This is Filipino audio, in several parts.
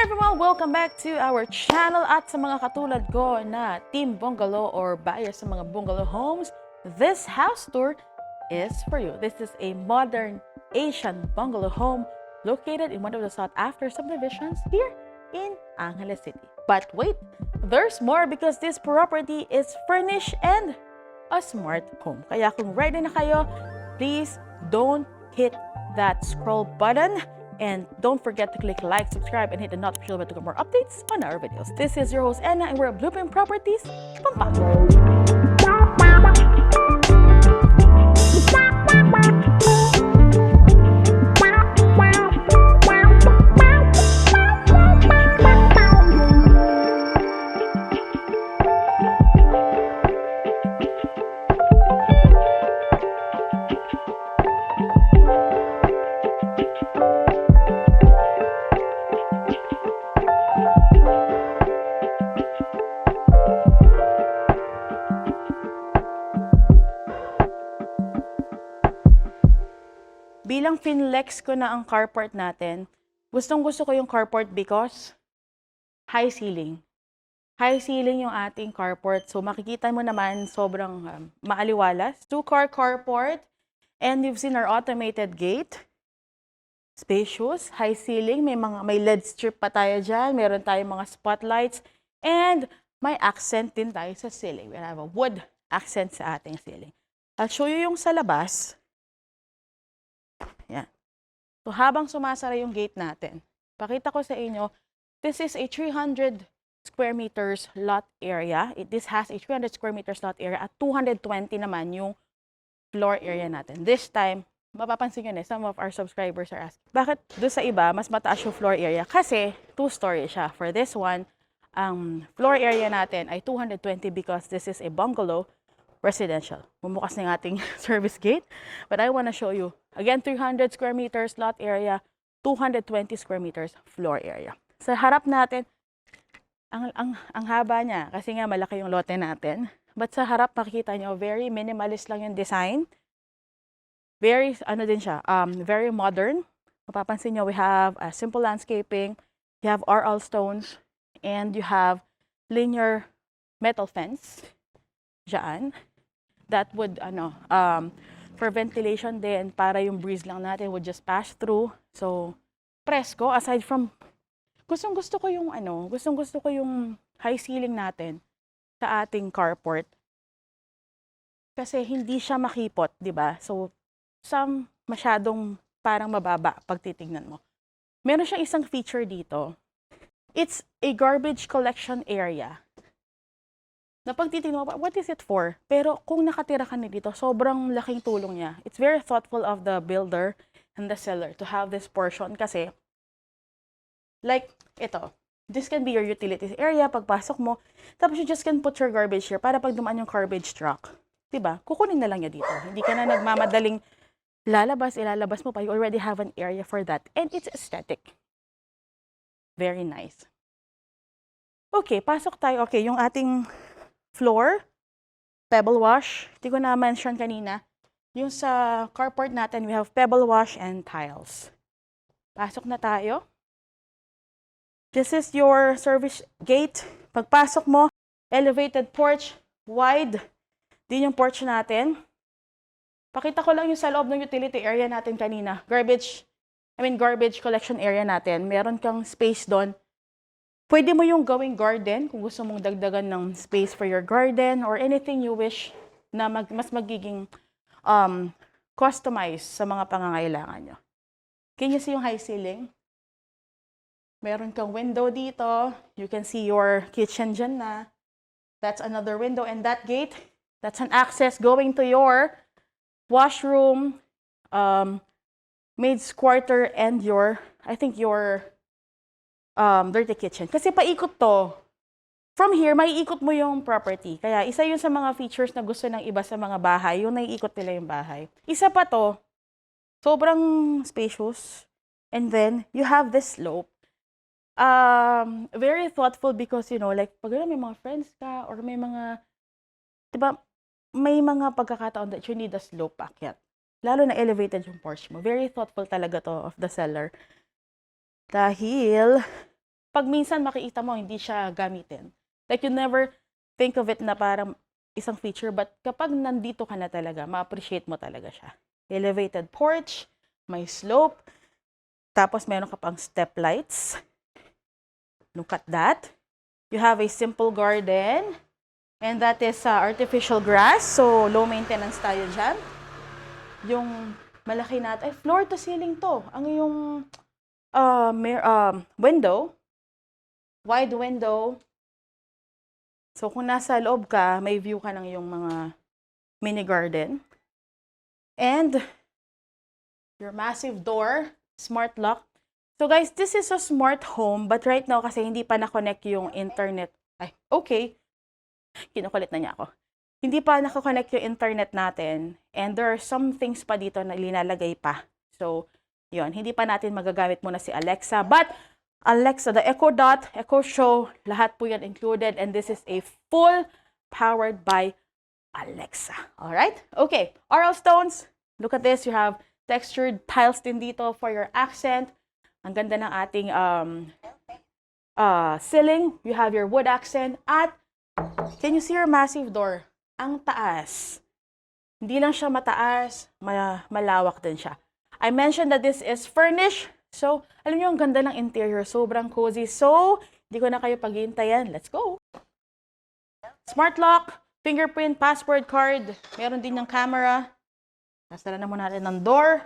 everyone! Welcome back to our channel at sa mga katulad ko na Team Bungalow or buyers sa mga bungalow homes, this house tour is for you. This is a modern Asian bungalow home located in one of the sought-after subdivisions here in Angeles City. But wait, there's more because this property is furnished and a smart home. Kaya kung ready na kayo, please don't hit that scroll button. And don't forget to click like, subscribe, and hit the notification bell to get more updates on our videos. This is your host, Anna, and we're at Blueprint Properties, Pampanga. Bilang finlex ko na ang carport natin, gustong-gusto ko yung carport because high ceiling. High ceiling yung ating carport. So makikita mo naman sobrang maaliwalas. 2-car carport. And you've seen our automated gate. Spacious, high ceiling. May LED strip pa tayo dyan. Meron tayong mga spotlights. And may accent din tayo sa ceiling. We have a wood accent sa ating ceiling. I'll show you yung sa labas. Yan. So, habang sumasara yung gate natin, pakita ko sa inyo, this is a 300 square meters lot area. This has a 300 square meters lot area at 220 naman yung floor area natin. This time, mapapansin nyo some of our subscribers are asking, bakit doon sa iba, mas mataas yung floor area? Kasi, 2-story siya. For this one, ang floor area natin ay 220 because this is a bungalow residential. Bumukas na yung ating service gate. But I want to show you. Again, 300 square meters lot area, 220 square meters floor area. Sa harap natin, ang haba niya kasi nga malaki yung lote natin. But sa harap, makikita nyo, very minimalist lang yung design. Very, din siya, very modern. Mapapansin nyo, we have a simple landscaping, you have RL stones, and you have linear metal fence. Diyan. That would, for ventilation din, para yung breeze lang natin would just pass through. So, presko, aside from, gustong-gusto ko yung high ceiling natin sa ating carport. Kasi hindi siya makipot, di ba? So, masyadong parang mababa pag titingnan mo. Meron siyang isang feature dito. It's a garbage collection area. Na pag titignan mo, what is it for? Pero kung nakatira ka na dito, sobrang laking tulong niya. It's very thoughtful of the builder and the seller to have this portion kasi, like, ito, this can be your utilities area, pagpasok mo, tapos you just can put your garbage here para pag dumaan yung garbage truck. Diba? Kukunin na lang niya dito. Hindi ka na nagmamadaling ilalabas mo pa. You already have an area for that. And it's aesthetic. Very nice. Okay, pasok tayo. Okay, yung ating floor, pebble wash. Hindi ko na-mention kanina. Yung sa carport natin, we have pebble wash and tiles. Pasok na tayo. This is your service gate. Pagpasok mo, elevated porch, wide. Din yung porch natin. Pakita ko lang yung sa loob ng utility area natin kanina. Garbage collection area natin. Meron kang space doon. Pwede mo yung gawing garden kung gusto mong dagdagan ng space for your garden or anything you wish na mas magiging customized sa mga pangangailangan nyo. Can you see yung high ceiling? Meron kang window dito. You can see your kitchen dyan na. That's another window. And that gate, that's an access going to your washroom, maid's quarter, and your dirty kitchen. Kasi paikot to. From here, maiikot mo yung property. Kaya isa yun sa mga features na gusto ng iba sa mga bahay, yung naiikot nila yung bahay. Isa pa to, sobrang spacious. And then, you have this slope. Very thoughtful because, like, pag may mga friends ka or may mga, diba, may mga pagkakataon that you need a slope akyat. Lalo na elevated yung porch mo. Very thoughtful talaga to of the seller. Dahil, pag minsan makikita mo, hindi siya gamitin. Like, you never think of it na parang isang feature, but kapag nandito ka na talaga, ma-appreciate mo talaga siya. Elevated porch, may slope, tapos meron ka pang step lights. Look at that. You have a simple garden, and that is artificial grass, so low maintenance tayo dyan. Yung malaki natin, ay floor to ceiling to. Ang yung window, wide window. So kung nasa loob ka, may view ka ng yung mga mini garden. And your massive door, smart lock. So guys, this is a smart home, but right now kasi hindi pa na-connect yung internet. Ay, okay. Kinukulit na niya ako. Hindi pa naka-connect yung internet natin, and there are some things pa dito na linalagay pa. So, yun, hindi pa natin magagamit muna si Alexa. But, Alexa, the Echo Dot, Echo Show, lahat po yan included, and this is a full powered by Alexa. Alright? Okay, Oral Stones. Look at this. You have textured tiles din dito for your accent. Ang ganda ng ating ceiling. You have your wood accent. At, can you see your massive door? Ang taas. Hindi lang siya mataas, malawak din siya. I mentioned that this is furnished. So, alam niyo, ang ganda ng interior. Sobrang cozy. So, hindi ko na kayo paghintayan. Let's go! Smart lock, fingerprint, password card. Meron din ng camera. Nasara na muna natin ng door.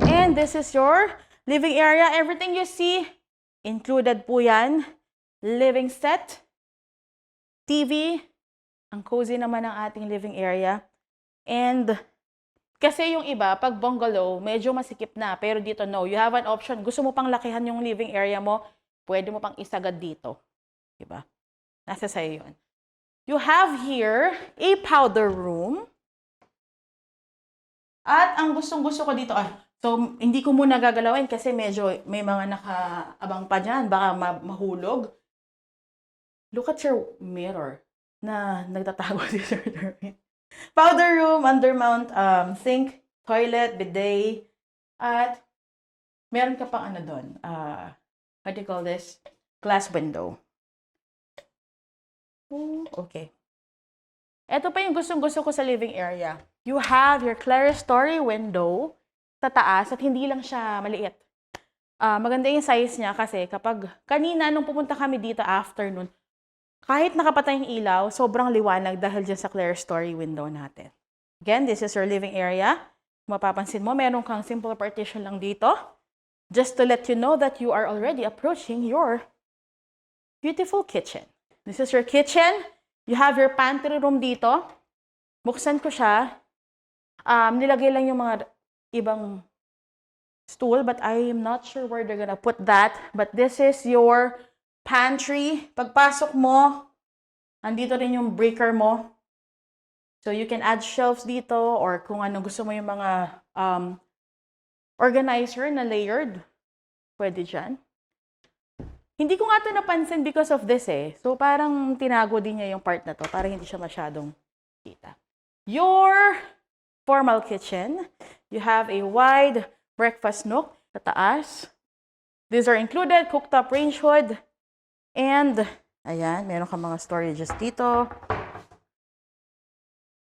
And this is your living area. Everything you see, included po yan. Living set, TV. Ang cozy naman ng ating living area. And kasi yung iba, pag bungalow, medyo masikip na. Pero dito, no. You have an option. Gusto mo pang lakihan yung living area mo, pwede mo pang isagad dito. Diba? Nasa sa'yo yun. You have here a powder room. At ang gustong-gusto ko dito, so hindi ko muna gagalawin kasi medyo may mga nakaabang pa dyan. Baka mahulog. Look at your mirror na nagtatago si Sir Derwin. Powder room, undermount sink, toilet, bidet, at meron ka pang ano doon, what do you call this? Glass window. Okay. Ito pa yung gustong-gusto ko sa living area. You have your clerestory window sa taas at hindi lang siya maliit. Maganda yung size niya kasi kapag kanina nung pupunta kami dito afternoon, kahit nakapatay yung ilaw, sobrang liwanag dahil dyan sa clerestory window natin. Again, this is your living area. Mapapansin mo, meron kang simple partition lang dito. Just to let you know that you are already approaching your beautiful kitchen. This is your kitchen. You have your pantry room dito. Buksan ko siya. Nilagay lang yung mga ibang stool, but I am not sure where they're gonna put that. But this is your pantry. Pagpasok mo, andito rin yung breaker mo. So you can add shelves dito or kung ano gusto mo yung mga organizer na layered. Pwede dyan. Hindi ko nga ito napansin because of this eh. So parang tinago din niya yung part na to para hindi siya masyadong kita. Your formal kitchen. You have a wide breakfast nook sa taas. These are included, cooktop range hood. And, ayan, meron ka mga storages dito.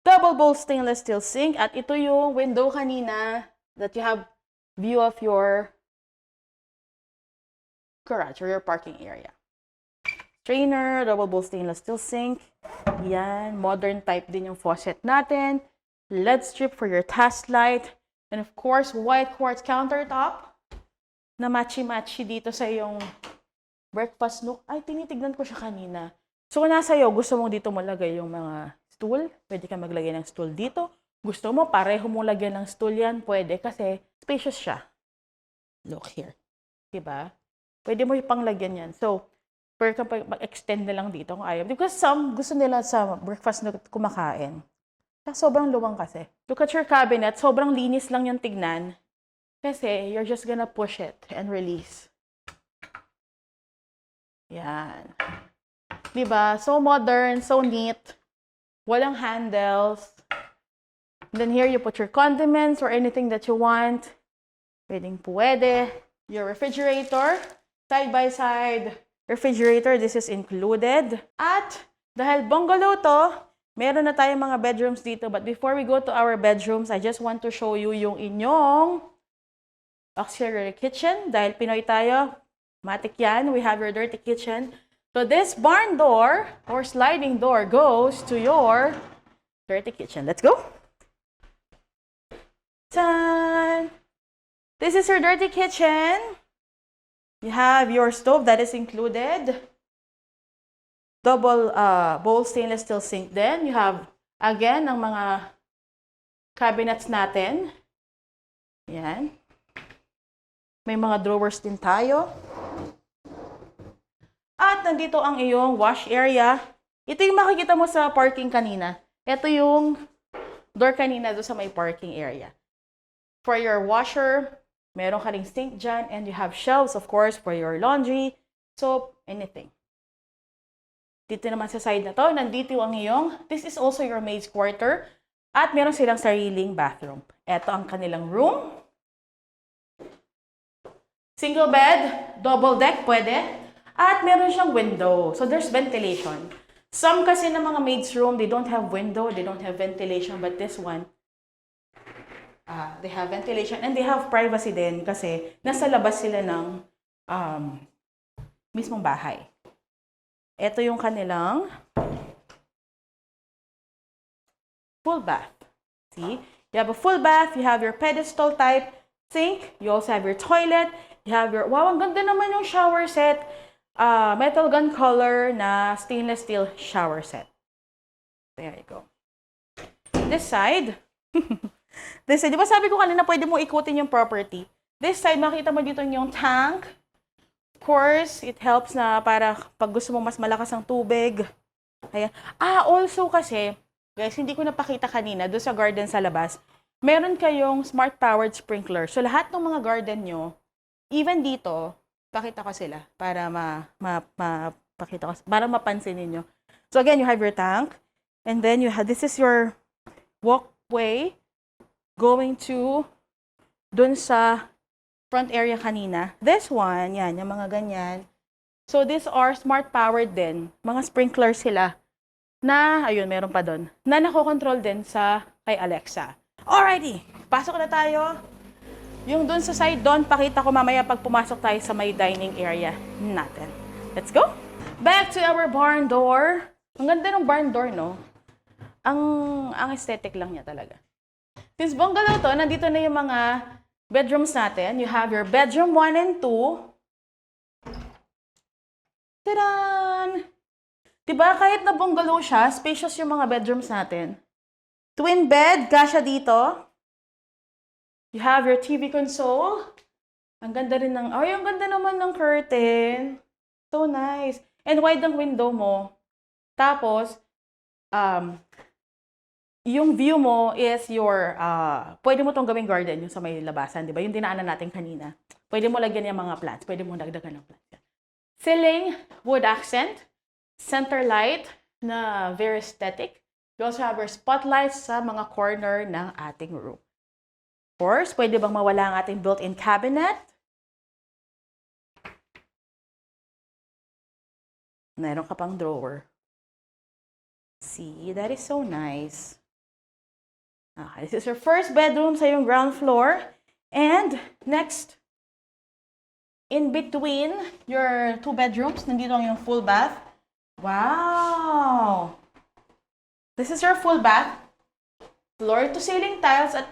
Double bowl stainless steel sink. At ito yung window kanina that you have view of your garage or your parking area. Strainer, double bowl stainless steel sink. Yan, modern type din yung faucet natin. LED strip for your task light. And of course, white quartz countertop na matchy-matchy dito sa yung breakfast nook. Ay, tinitignan ko siya kanina. So, kung nasa iyo, gusto mong dito malagay yung mga stool, pwede ka maglagay ng stool dito. Gusto mo, pareho mong lagyan ng stool yan, pwede kasi spacious siya. Look here. Diba? Pwede mo ipang lagyan yan. So, pwede ka mag-extend na lang dito kung ayaw. Because some gusto nila sa breakfast nook kumakain. Sobrang luwang kasi. Look at your cabinet. Sobrang linis lang yung tignan. Kasi you're just gonna push it and release. Yan. Diba? So modern, so neat. Walang handles. And then here you put your condiments or anything that you want. Pwedeng pwede. Your refrigerator. side-by-side refrigerator. This is included. At dahil bungalow to, meron na tayong mga bedrooms dito. But before we go to our bedrooms, I just want to show you yung inyong auxiliary kitchen. Dahil Pinoy tayo, matik yan. We have your dirty kitchen. So this barn door or sliding door goes to your dirty kitchen. Let's go. Tan! This is your dirty kitchen. You have your stove that is included. Double bowl stainless steel sink din. You have, again, ang mga cabinets natin. Yan. May mga drawers din tayo. At nandito ang iyong wash area. Ito yung makikita mo sa parking kanina. Ito yung door kanina doon sa may parking area. For your washer, meron ka ring sink dyan. And you have shelves, of course, for your laundry, soap, anything. Dito naman sa side na to, nandito ang iyong, this is also your maid's quarter. At meron silang sariling bathroom. Ito ang kanilang room. Single bed, double deck, pwede. At meron siyang window. So there's ventilation. Some kasi ng mga maid's room, they don't have window, they don't have ventilation. But this one, they have ventilation. And they have privacy din kasi nasa labas sila ng mismong bahay. Ito yung kanilang full bath. See? You have a full bath, you have your pedestal type sink, you also have your toilet, you have your, wow, ang ganda naman yung shower set. Metal gun color na stainless steel shower set. There you go. This side, this side, di ba sabi ko kanina pwede mo ikutin yung property? This side, makita mo dito yung tank. Of course, it helps na para pag gusto mo mas malakas ang tubig. Ayan. Also kasi, guys, hindi ko napakita kanina, doon sa garden sa labas, meron kayong smart-powered sprinkler. So, lahat ng mga garden nyo, even dito, pakita ko sila para pakita ko, para mapansin niyo. So, again, you have your tank. And then, this is your walkway going to dun sa front area kanina. This one, yan, yung mga ganyan. So, these are smart-powered din. Mga sprinklers sila na, ayun, meron pa doon, na nakokontrol din sa kay Alexa. Alrighty, pasok na tayo. Yung doon sa side doon, pakita ko mamaya pag pumasok tayo sa may dining area natin. Let's go! Back to our barn door. Ang ganda ng barn door, no? Ang aesthetic lang niya talaga. Since bungalow to, nandito na yung mga bedrooms natin. You have your bedroom 1 and 2. Tadaan! Diba, kahit na bungalow siya, spacious yung mga bedrooms natin. Twin bed, kasya dito. You have your TV console. Ang ganda rin ng, ay, ang ganda naman ng curtain. So nice. And wide ang window mo. Tapos, yung view mo is your, pwede mo tong gawing garden, yung sa may labasan, di ba? Yung dinaanan natin kanina. Pwede mo lagyan yung mga plants. Pwede mo dagdagan ng plants. Ceiling, wood accent. Center light na very aesthetic. You also have your spotlights sa mga corner ng ating room. Of course, pwede bang mawala ang ating built-in cabinet? Meron ka pang drawer. See, that is so nice. Okay, this is your first bedroom sa yung ground floor. And next, in between your 2 bedrooms, nandito ang yung full bath. Wow! This is your full bath. Floor to ceiling tiles at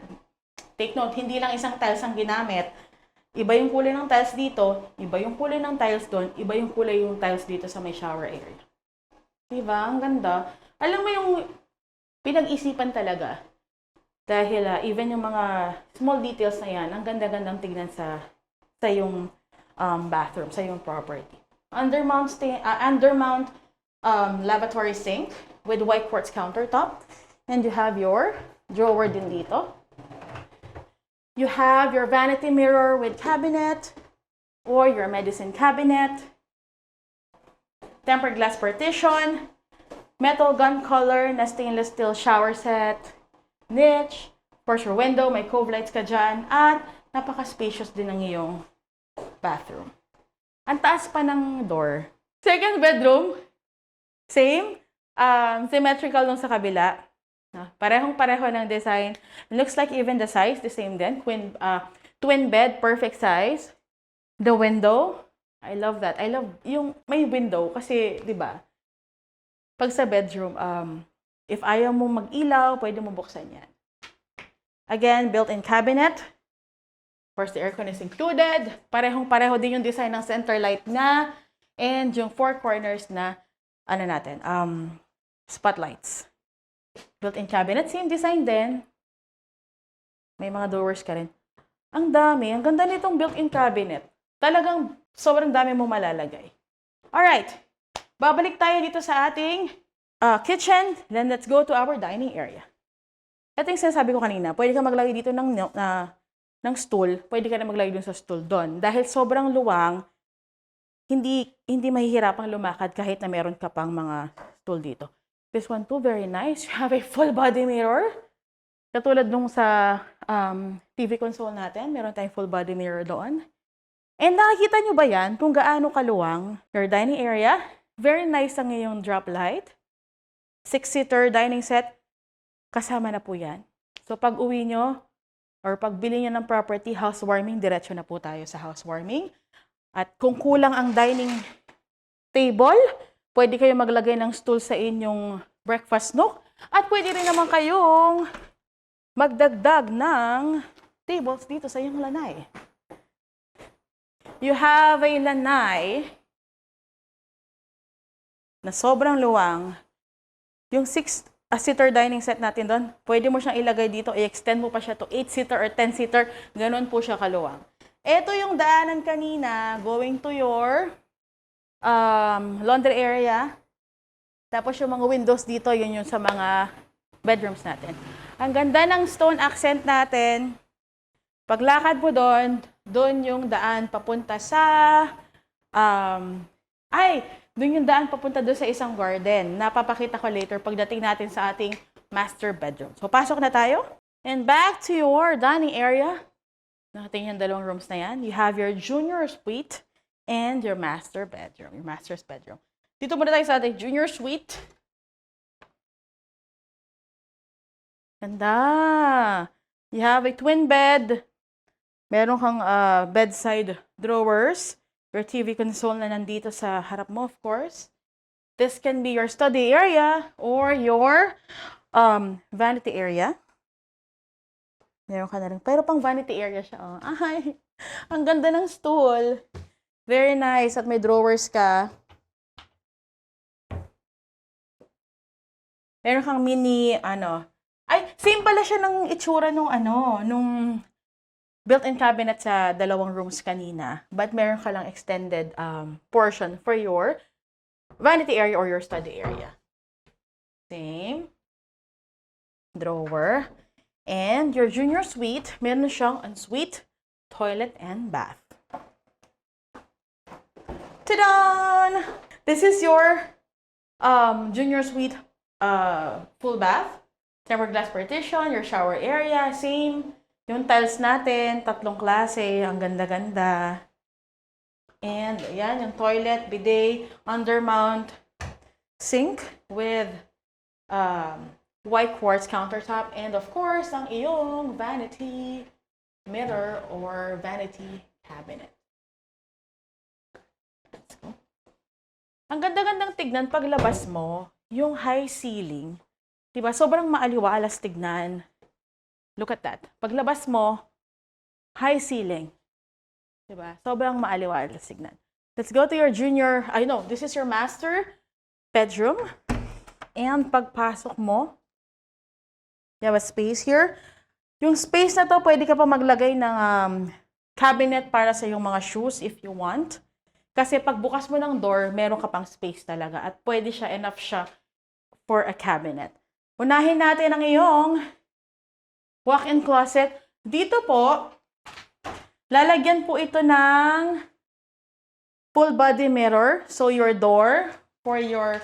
take note, hindi lang isang tiles ang ginamit. Iba yung kulay ng tiles dito, iba yung kulay ng tiles doon, iba yung kulay yung tiles dito sa may shower area. Diba? Ang ganda. Alam mo yung pinag-isipan talaga. Dahil even yung mga small details na yan, ang ganda-gandang tignan sa yung bathroom, sa yung property. Undermount lavatory sink with white quartz countertop. And you have your drawer din dito. You have your vanity mirror with cabinet or your medicine cabinet. Tempered glass partition. Metal gun color na stainless steel shower set. Niche. Of course, your window. May cove lights ka dyan. At napaka-spacious din ang iyong bathroom. Ang taas pa ng door. Second bedroom, same. Symmetrical nung sa kabila. Parehong-pareho ng design. Looks like even the size, the same din. Twin bed, perfect size. The window, I love that. I love yung may window kasi, di ba, pag sa bedroom, if ayaw mo mag-ilaw, pwede mo buksan yan. Again, built-in cabinet. Of course, the aircon is included. Parehong-pareho din yung design ng center light na and yung four corners na, spotlights. Built-in cabinet, same design din. May mga doors ka rin. Ang dami. Ang ganda nitong built-in cabinet. Talagang sobrang dami mo malalagay. Alright. Babalik tayo dito sa ating kitchen. Then let's go to our dining area. Ito yung sinasabi ko kanina. Pwede ka maglagay dito ng stool. Pwede ka na maglagay dun sa stool doon. Dahil sobrang luwang, hindi mahihirapang lumakad kahit na meron ka pang mga stool dito. This one too, very nice. You have a full body mirror. Katulad nung sa TV console natin, meron tayong full body mirror doon. And nakikita nyo ba yan kung gaano kaluwang your dining area? Very nice ang iyong drop light. 6-seater dining set. Kasama na po yan. So pag uwi nyo or pag bili nyo ng property, housewarming, diretso na po tayo sa housewarming. At kung kulang ang dining table, pwede kayo maglagay ng stool sa inyong breakfast nook. At pwede rin naman kayong magdagdag ng tables dito sa iyong lanay. You have a lanay na sobrang luwang. Yung 6-seater dining set natin doon, pwede mo siyang ilagay dito, i-extend mo pa siya to 8-seater or 10-seater. Ganon po siya kaluwang. Ito yung daanan kanina going to your laundry area. Tapos yung mga windows dito, yun yung sa mga bedrooms natin. Ang ganda ng stone accent natin. Paglakad mo doon yung daan papunta sa doon yung daan papunta doon sa isang garden. Napapakita ko later pagdating natin sa ating master bedroom. So pasok na tayo. And back to your dining area. Nakatingin yung dalawang rooms na yan. You have your junior suite and your master bedroom, your master's bedroom. Dito muna tayo sa ating junior suite. Ganda! You have a twin bed. Meron kang bedside drawers. Your TV console na nandito sa harap mo, of course. This can be your study area or your vanity area. Meron ka na rin. Pero pang vanity area siya. Oh. Ay, ang ganda ng stool. Very nice. At may drawers ka. Meron kang mini, same pala siya ng itsura nung built-in cabinet sa dalawang rooms kanina. But meron ka lang extended portion for your vanity area or your study area. Same. Drawer. And your junior suite, meron siyang ensuite, toilet, and bath. Ta-da! This is your junior suite full bath. Tempered glass partition, your shower area, same. Yung tiles natin, 3 klase, ang ganda-ganda. And ayan, yung toilet, bidet, undermount sink with white quartz countertop, and of course, ang iyong vanity mirror or vanity cabinet. Let's go. Ang ganda-gandang tignan paglabas mo, yung high ceiling. Diba? Sobrang maaliwalas tignan. Look at that. Paglabas mo, high ceiling. Diba? Sobrang maaliwalas tignan. Let's go to your this is your master bedroom. And pagpasok mo, you have a space here. Yung space na to, pwede ka pa maglagay ng cabinet para sa iyong mga shoes if you want. Kasi pagbukas mo ng door, meron ka pang space talaga. At pwede siya, enough siya for a cabinet. Unahin natin ang iyong walk-in closet. Dito po, lalagyan po ito ng full body mirror. So your door for your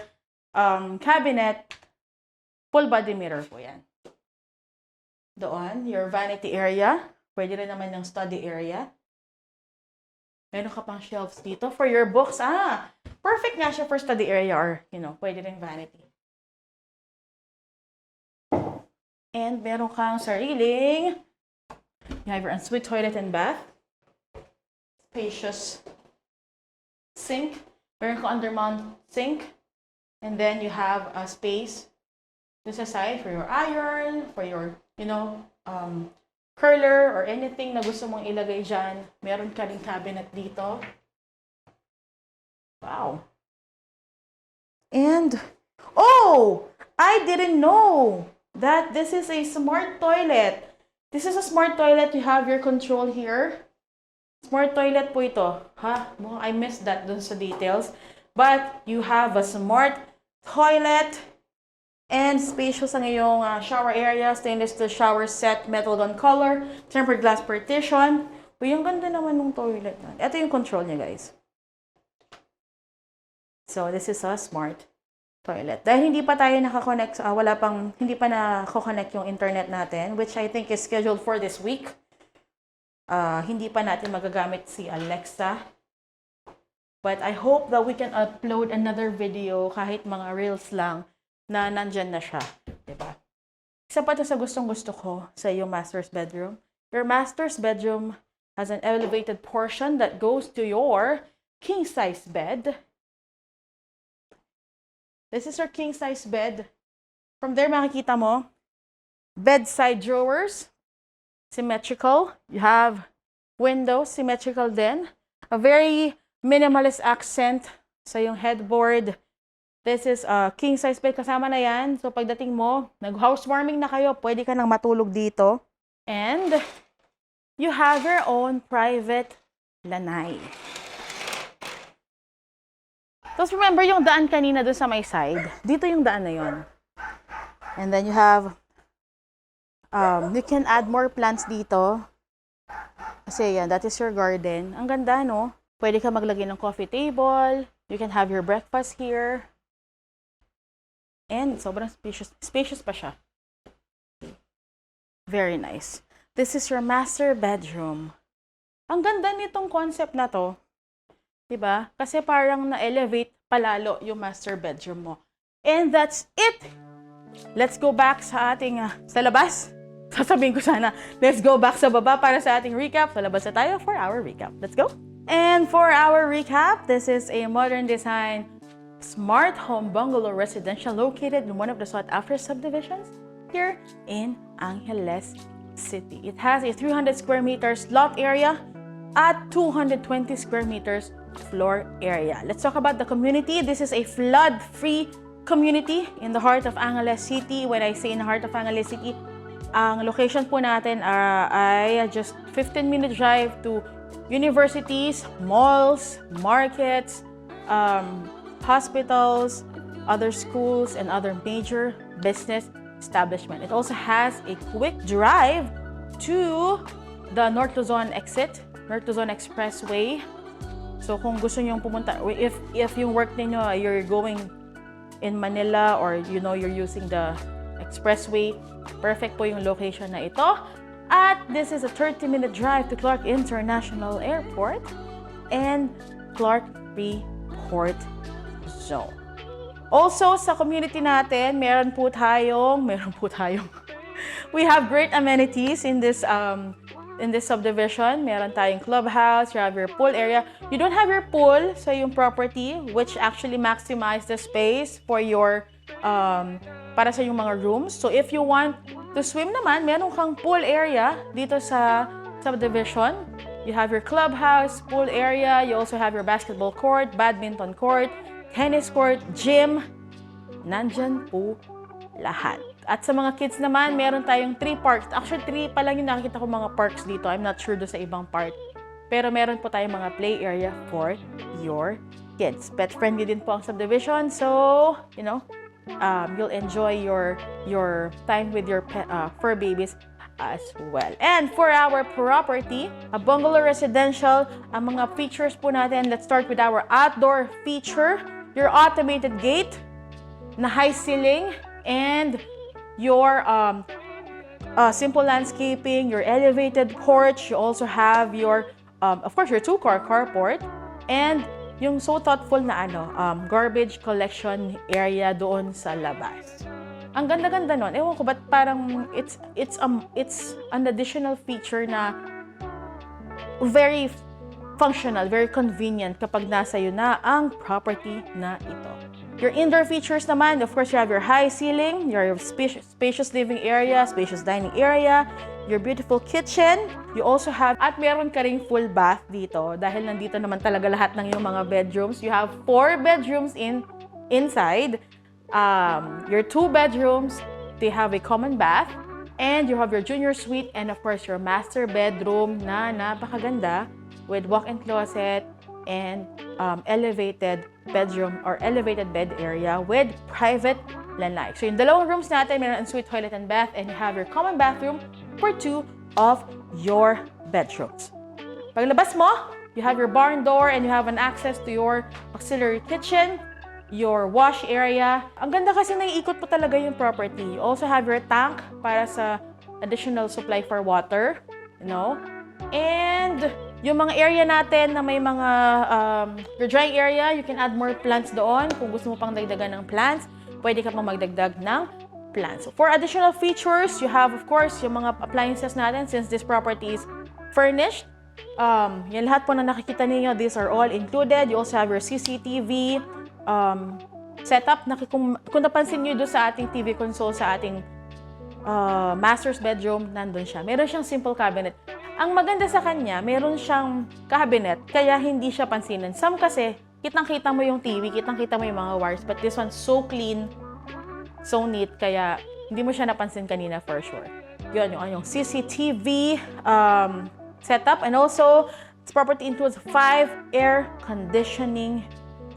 cabinet, full body mirror po yan. Doon, your vanity area. Pwede rin naman yung study area. Meron ka pang shelves dito for your books. Perfect nga siya for study area or, pwede rin vanity. And meron kang sariling, you have your ensuite toilet and bath. Spacious sink. Meron kang undermount sink. And then you have a space to sa side for your iron, for your, curler or anything na gusto mong ilagay dyan. Meron ka rin cabinet dito. Wow. And, I didn't know that this is a smart toilet. This is a smart toilet. You have your control here. Smart toilet po ito. I missed that dun sa details. But you have a smart toilet and spacious ang iyong shower area. Stainless steel shower set, metal gun color, tempered glass partition. Yung ganda naman ng toilet. Ito yung control niya, guys. So, this is a smart toilet. Dahil hindi pa tayo nakakonect, hindi pa nakakonect yung internet natin, which I think is scheduled for this week. Hindi pa natin magagamit si Alexa. But I hope that we can upload another video, kahit mga reels lang, na nandyan na siya. Diba? Isa pa ito sa gustong-gusto ko sa iyong master's bedroom. Your master's bedroom has an elevated portion that goes to your king-size bed. This is your king-size bed. From there, makikita mo, bedside drawers, symmetrical. You have windows, symmetrical din. A very minimalist accent sa yung headboard. This is a king-size bed. Kasama na yan. So, pagdating mo, nag-housewarming na kayo, pwede ka nang matulog dito. And, you have your own private lanai. Tapos remember yung daan kanina doon sa may side? Dito yung daan na yon. And then you have, you can add more plants dito. Kasi yan, that is your garden. Ang ganda, no? Pwede ka maglagay ng coffee table. You can have your breakfast here. And sobrang spacious. Spacious pa siya. Very nice. This is your master bedroom. Ang ganda nitong concept na to. Diba? Kasi parang na-elevate palalo yung master bedroom mo. And that's it! Let's go back sa ating, sa labas. Sasabihin ko sana, let's go back sa baba para sa ating recap. Sa labas na tayo for our recap. Let's go! And for our recap, this is a modern design smart home bungalow residential located in one of the sought-after subdivisions here in Angeles City. It has a 300 square meters lot area at 220 square meters floor area. Let's talk about the community. This is a flood-free community in the heart of Angeles City. When I say in the heart of Angeles City, ang location po natin ay just 15-minute drive to universities, malls, markets, hospitals, other schools, and other major business establishment. It also has a quick drive to the North Luzon exit, North Luzon Expressway. So kung gusto niyo pumunta, if yung work niyo, you're going in Manila or you're using the expressway, perfect po yung location na ito. At this is a 30-minute drive to Clark International Airport and Clark Free Port Zone. Also, sa community natin, meron po tayong we have great amenities in this subdivision. Meron tayong clubhouse, you have your pool area. You don't have your pool sa yung property, which actually maximize the space for your para sa yung mga rooms. So if you want to swim naman, meron kang pool area dito sa subdivision. You have your clubhouse, pool area. You also have your basketball court, badminton court, tennis court, gym. Nandyan po lahat. At sa mga kids naman, meron tayong 3 parks. Actually, 3 pa lang yung nakikita ko mga parks dito. I'm not sure do sa ibang part. Pero meron po tayong mga play area for your kids. Pet friendly din po ang subdivision. So, you'll enjoy your time with your fur babies as well. And for our property, a bungalow residential, ang mga features po natin, let's start with our outdoor feature. Your automated gate na high ceiling and your simple landscaping, your elevated porch. You also have your of course, your two-car carport, and yung so thoughtful na garbage collection area doon sa labas. Ang ganda-ganda nun. Ewan ko, ba't parang it's an additional feature na very functional, very convenient kapag nasa iyo na ang property na ito. Your indoor features naman, of course, you have your high ceiling, your spacious living area, spacious dining area, your beautiful kitchen. You also have, at meron ka ring full bath dito dahil nandito naman talaga lahat ng yung mga bedrooms. You have 4 bedrooms inside. Your 2 bedrooms, they have a common bath. And you have your junior suite and of course your master bedroom na napakaganda with walk-in closet and elevated bedroom or elevated bed area with private lanai. So yung dalawang rooms natin, meron ang suite, toilet, and bath, and you have your common bathroom for 2 of your bedrooms. Paglabas mo, you have your barn door and you have an access to your auxiliary kitchen, your wash area. Ang ganda kasi naiikot po talaga yung property. You also have your tank para sa additional supply for water, you know. And yung mga area natin na may mga your drying area, you can add more plants doon. Kung gusto mo pang dagdagan ng plants, pwede ka pang magdagdag ng plants. So for additional features, you have of course yung mga appliances natin since this property is furnished. Yan lahat po na nakikita niyo, these are all included. You also have your CCTV setup. Kung napansin niyo doon sa ating TV console sa ating master's bedroom, nandun siya. Meron siyang simple cabinet. Ang maganda sa kanya, meron siyang cabinet, kaya hindi siya pansinin. Some kasi, kitang-kita mo yung TV, kitang-kita mo yung mga wires, but this one's so clean, so neat, kaya hindi mo siya napansin kanina for sure. Yun, yung CCTV setup, and also, this property includes 5 air conditioning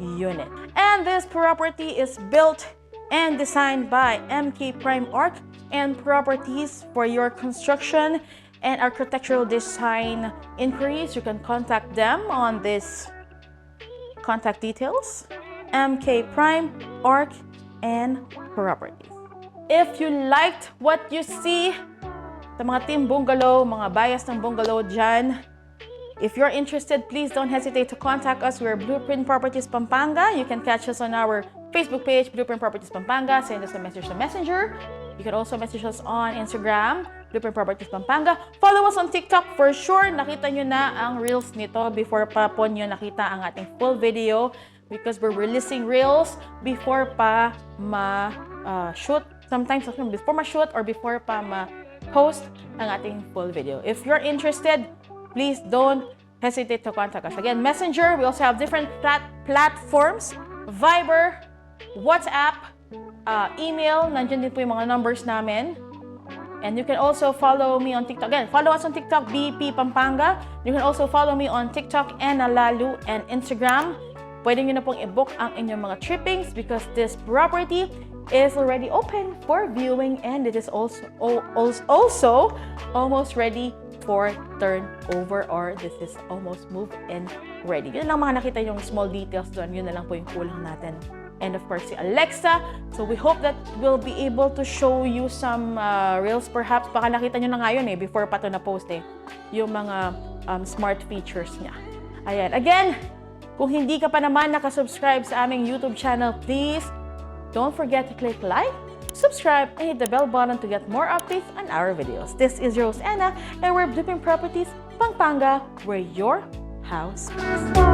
unit. And this property is built and designed by MK Prime Arch and Properties. For your construction and architectural design inquiries, you can contact them on this contact details. MK Prime Arch and Properties. If you liked what you see, sa mga team bungalow, mga bias ng bungalow dyan, if you're interested, please don't hesitate to contact us. We're Blueprint Properties Pampanga. You can catch us on our Facebook page, Blueprint Properties Pampanga. Send us a message to Messenger. You can also message us on Instagram, Blueprint Properties Pampanga. Follow us on TikTok for sure. Nakita nyo na ang reels nito before pa po nyo nakita ang ating full video because we're releasing reels before pa ma-shoot. Sometimes before ma-shoot or before pa ma-post ang ating full video. If you're interested, please don't hesitate to contact us. Again, Messenger, we also have different platforms, Viber, WhatsApp, email, nandiyan din po yung mga numbers namin. And you can also follow me on TikTok. Again, follow us on TikTok, BP Pampanga. You can also follow me on TikTok and Alalu and Instagram. Pwede nyo na pong i-book ang inyong mga trippings because this property is already open for viewing and it is also almost ready for turnover or this is almost moved and ready. Yun lang mga nakita yung small details doon. Yun na lang po yung kulang natin. And of course, si Alexa. So we hope that we'll be able to show you some reels perhaps. Baka nakita nyo na ngayon before pa ito na-post yung mga smart features niya. Ayan. Again, kung hindi ka pa naman nakasubscribe sa aming YouTube channel, please don't forget to click like, subscribe, and hit the bell button to get more updates on our videos. This is Rose Anna, and we're Blueprint Properties Pampanga, where your house is.